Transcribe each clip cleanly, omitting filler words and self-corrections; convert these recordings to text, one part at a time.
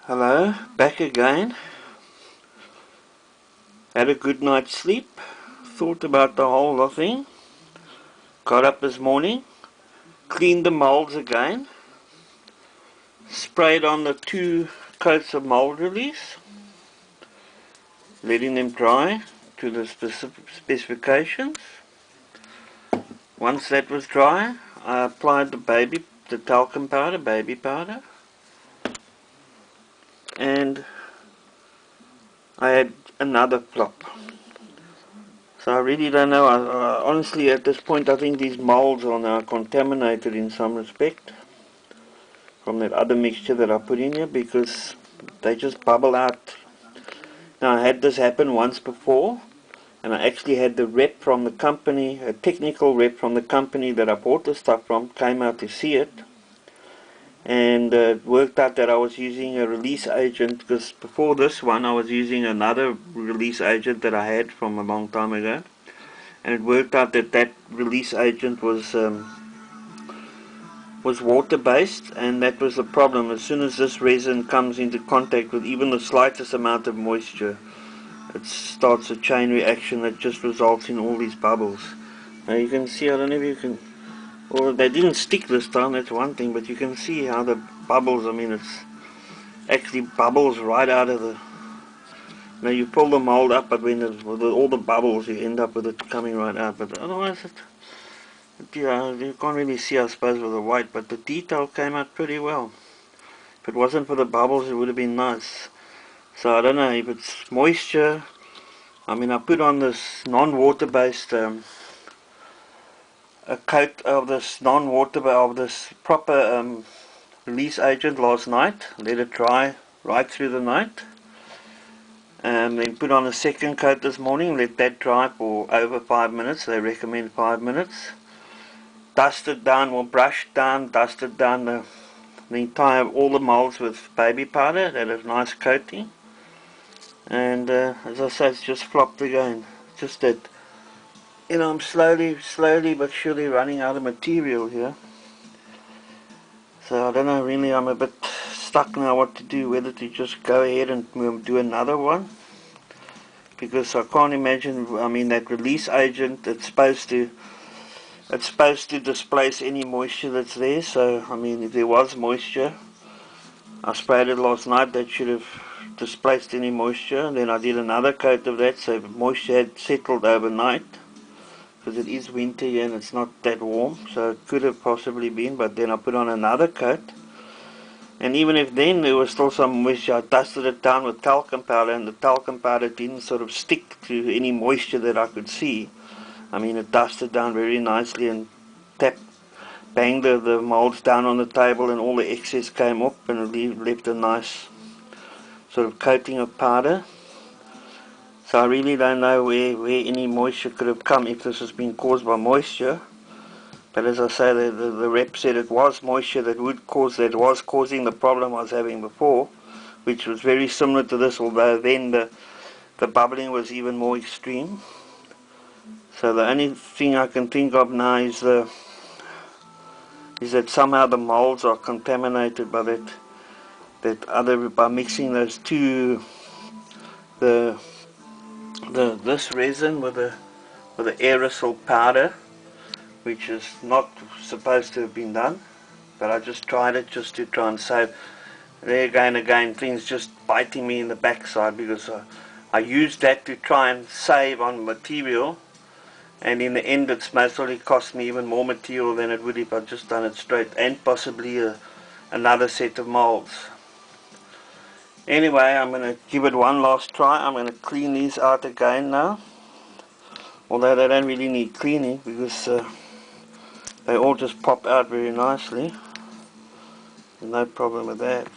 Hello, back again. Had a good night's sleep. Thought about the whole thing. Got up this morning, cleaned the molds again, sprayed on the 2 coats of mold release, letting them dry to the specific specifications. Once that was dry, I applied the talcum powder, baby powder, and I had another flop. So I really don't know. Honestly, at this point, I think these molds are now contaminated in some respect from that other mixture that I put in here, because they just bubble out. Now, I had this happen once before, and I actually had the rep from the company, a technical rep from the company that I bought the stuff from, came out to see it, and it worked out that I was using a release agent, because before this one I was using another release agent that I had from a long time ago, and it worked out that that release agent was water based, and that was the problem. As soon as this resin comes into contact with even the slightest amount of moisture, it starts a chain reaction that just results in all these bubbles. Now you can see, I don't know if you can, or they didn't stick this time, that's one thing, but you can see how the bubbles, I mean, it's actually bubbles right out of the, now you pull the mold up, but when with all the bubbles you end up with it coming right out. But otherwise you can't really see, I suppose, with the white, but the detail came out pretty well. If it wasn't for the bubbles, it would have been nice. So I don't know if it's moisture. I mean, I put on this non-water based a coat of this proper release agent last night, let it dry right through the night, and then put on a second coat this morning, let that dry for over 5 minutes. They recommend 5 minutes. Dusted down, or brushed down, dusted down the entire, all the molds with baby powder, that is nice coating, and as I say, it's just flopped again. Just that, you know, I'm slowly but surely running out of material here. So I don't know, really, I'm a bit stuck now what to do, whether to just go ahead and do another one, because I can't imagine, I mean, that release agent, it's supposed to displace any moisture that's there. So I mean, if there was moisture, I sprayed it last night, that should have displaced any moisture, and then I did another coat of that, so moisture had settled overnight, because it is winter here and it's not that warm, so it could have possibly been. But then I put on another coat, and even if then there was still some moisture, I dusted it down with talcum powder, and the talcum powder didn't sort of stick to any moisture that I could see. I mean, it dusted down very nicely, and banged the molds down on the table, and all the excess came up, and it left a nice sort of coating of powder. So I really don't know where any moisture could have come, if this has been caused by moisture. But as I say, the rep said it was moisture that was causing the problem I was having before, which was very similar to this, although then the bubbling was even more extreme. So the only thing I can think of now is that somehow the molds are contaminated by by mixing those two, this resin with the aerosol powder, which is not supposed to have been done. But I just tried it just to try and save. There again, things just biting me in the backside, because I used that to try and save on material, and in the end it's mostly cost me even more material than it would if I'd just done it straight, and possibly another set of molds. Anyway, I'm going to give it one last try. I'm going to clean these out again now, although they don't really need cleaning, because they all just pop out very nicely. No problem with that,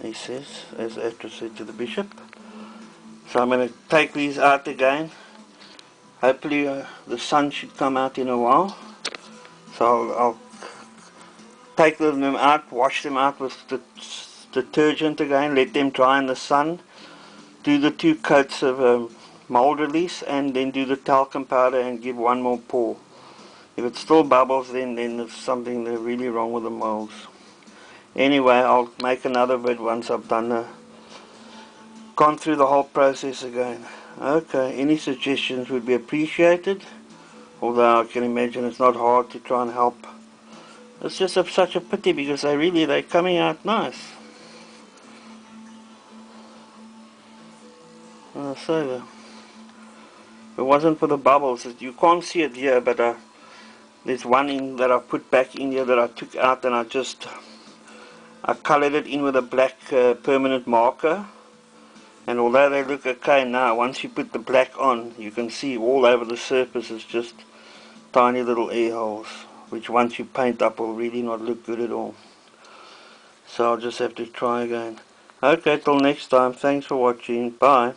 he says, as Atra said to the bishop. So I'm going to take these out again. Hopefully the sun should come out in a while. So I'll take them out, wash them out with the detergent again, let them dry in the sun, do the 2 coats of mold release, and then do the talcum powder and give one more pour. If it still bubbles, then there's something really wrong with the molds. Anyway, I'll make another vid once I've gone through the whole process again. Okay, any suggestions would be appreciated, although I can imagine it's not hard to try and help. It's just such a pity because they're coming out nice. So if it wasn't for the bubbles, you can't see it here, but there's one in that I put back in here that I took out, and I coloured it in with a black permanent marker. And although they look okay now, once you put the black on, you can see all over the surface is just tiny little air holes, which once you paint up will really not look good at all. So I'll just have to try again. Okay, till next time. Thanks for watching. Bye.